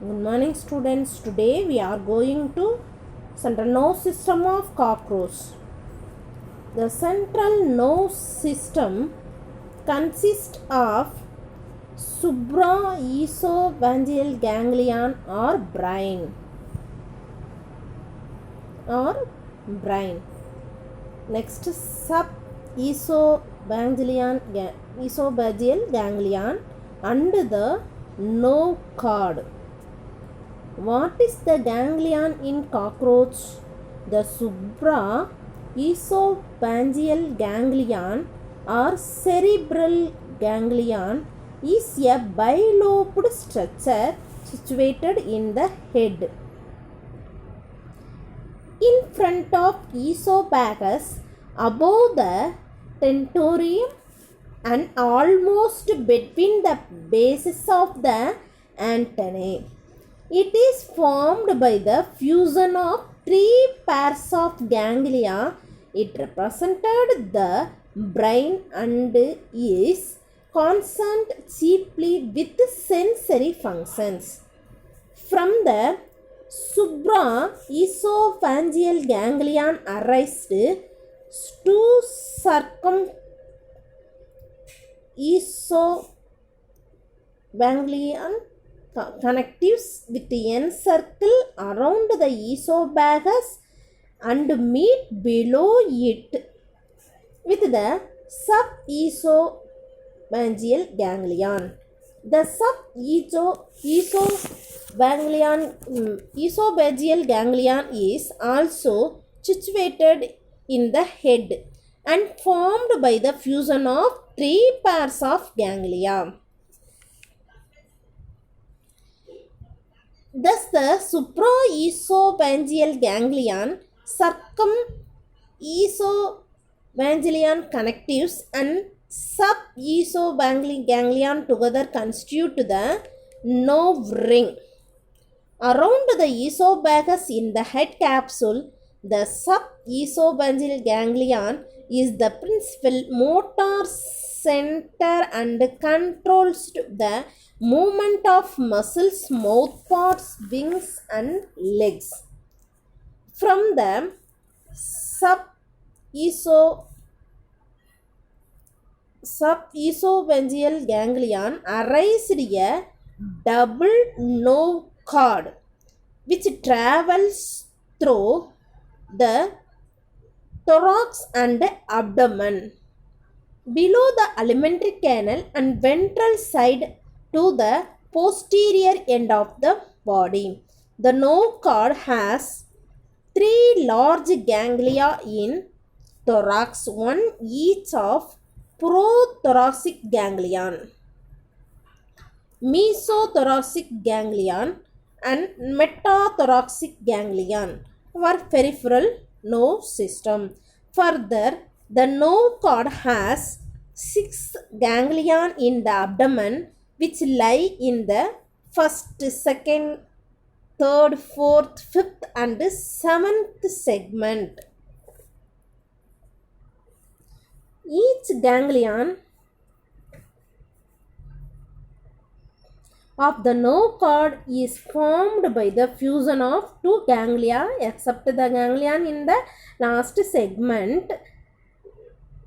Good morning, students. Today we are going to central nervous system of cockroach. The central nervous system consists of supraesophageal ganglion or brain. Next, esophageal ganglion and the nerve cord. What is the ganglion in cockroach? The supraesophageal ganglion or cerebral ganglion is a bilobed structure situated in the head. In front of esophagus, above the tentorium and almost between the bases of the antennae. It is formed by the fusion of three pairs of ganglia. It represented the brain and is concerned chiefly with sensory functions. From the supraesophageal ganglion arise two circumesophageal connectives with the encircle around the esophagus and meet below it with the subesophageal ganglion. The esophageal ganglion is also situated in the head and formed by the fusion of three pairs of ganglia. Thus, the supraesophageal ganglion, circumesophageal connectives and subesophageal ganglion together constitute the nerve ring. Around the esophagus in the head capsule, the subesophageal ganglion is the principal motor center and controls the movement of muscles, mouth parts, wings and legs. From the subesophageal ganglion arises a double nerve cord which travels through the thorax and abdomen, below the alimentary canal and ventral side to the posterior end of the body. The nerve cord has three large ganglia in thorax, one each of prothoracic ganglion, mesothoracic ganglion and metathoracic ganglion or peripheral nerve system. Further, the nerve cord has 6 ganglion in the abdomen which lie in the first, second, third, fourth, fifth and seventh segment. Each ganglion of the nerve cord is formed by the fusion of two ganglia except the ganglion in the last segment.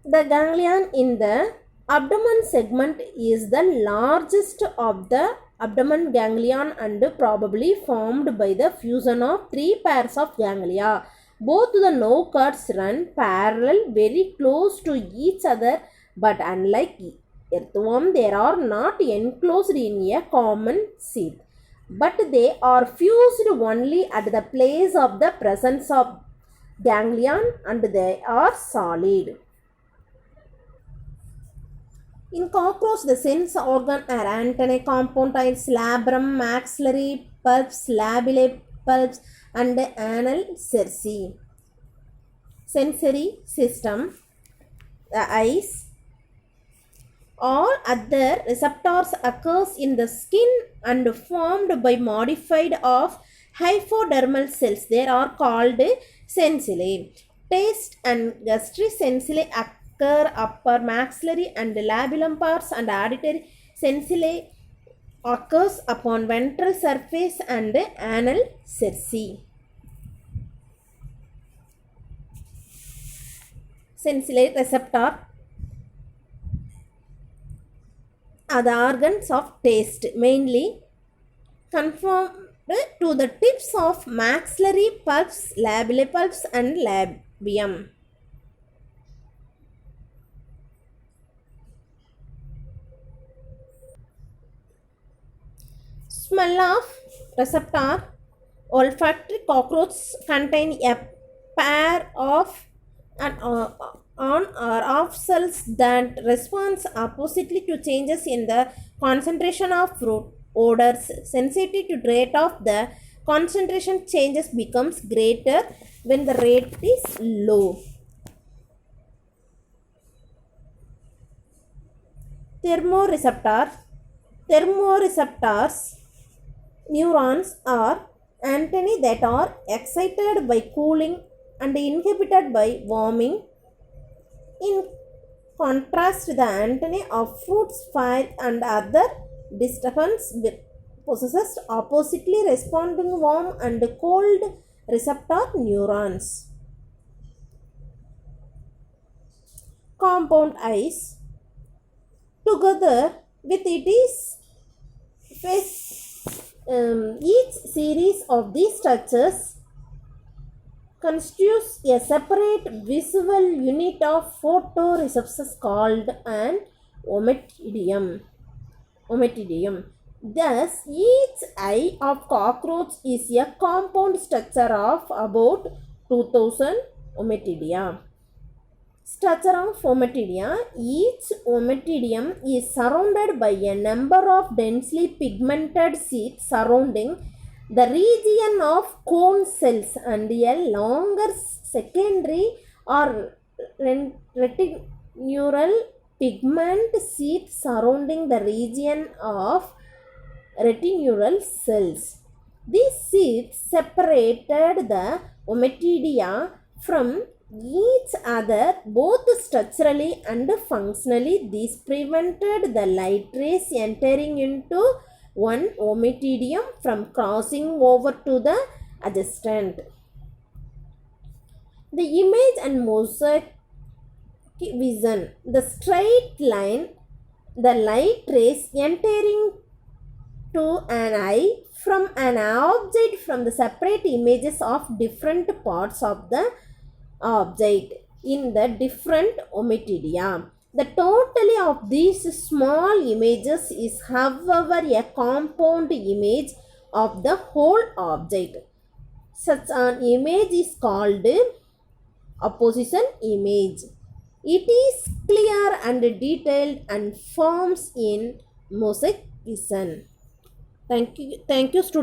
The ganglion in the abdomen segment is the largest of the abdomen ganglion and probably formed by the fusion of three pairs of ganglia. Both the nerve cords run parallel very close to each other, but unlike earthworm, they are not enclosed in a common sheath, but they are fused only at the place of the presence of ganglion and they are solid. In cockroach, the sense organ are antennae, compounds, labrum, maxillary pulps, labial pulps, and anal cerci. Sensory system, the eyes. All other receptors occurs in the skin and formed by modified of hypodermal cells. They are called sensillae. Taste and gustatory sensillae occur upper maxillary and labellum parts and auditory sensillae occurs upon ventral surface and anal cerci. Sensillate receptor are the organs of taste, mainly conformed to the tips of maxillary pulps, labial pulps and labium. Smell of receptor. Olfactory cockroaches contain a pair of on or off cells that responds oppositely to changes in the concentration of fruit odors. Sensitivity to rate of the concentration changes becomes greater when the rate is low. Thermoreceptors neurons are antennae that are excited by cooling and inhibited by warming. In contrast, the antennae of fruits, fire and other disturbance possesses oppositely responding warm and cold receptor neurons. Compound eyes. Together with it is each series of these structures constitutes a separate visual unit of photoreceptors called an ommatidium. Thus, each eye of cockroach is a compound structure of about 2000 ommatidia. Structure of ommatidia. Each ommatidium is surrounded by a number of densely pigmented sheaths surrounding the region of cone cells and a longer secondary or retinural pigment sheath surrounding the region of retinural cells. These sheaths separated the ommatidia from each other both structurally and functionally. This prevented the light rays entering into one ommatidium from crossing over to the adjacent. The image and mosaic vision. The straight line, the light rays entering to an eye from an object from the separate images of different parts of the object in the different ommatidia. The totality of these small images is, however, a compound image of the whole object. Such an image is called opposition image. It is clear and detailed and forms in mosaic vision. Thank you students.